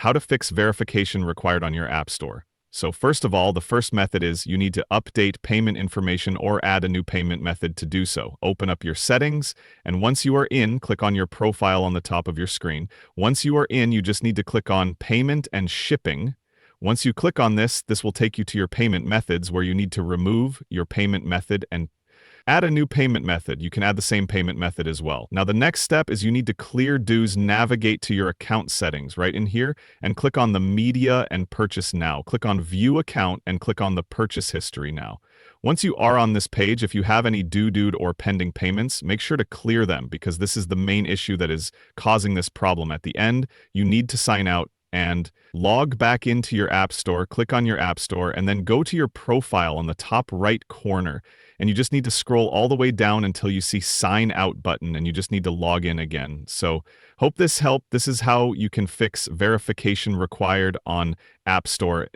How to fix verification required on your App Store. So first of all, the first method is you need to update payment information or add a new payment method to do so. Open up your settings, and once you are in, click on your profile on the top of your screen. Once you are in, you just need to click on Payment and Shipping. Once you click on this will take you to your payment methods where you need to remove your payment method and add a new payment method. You can add the same payment method as well. Now, the next step is you need to clear dues, navigate to your account settings right in here, and click on the Media and Purchase Now. Click on View Account and click on the Purchase History now. Once you are on this page, if you have any due or pending payments, make sure to clear them because this is the main issue that is causing this problem. At the end, you need to sign out and log back into your App Store, click on your App Store, and then go to your profile on the top right corner. And you just need to scroll all the way down until you see Sign Out button, and you just need to log in again. So hope this helped. This is how you can fix verification required on App Store.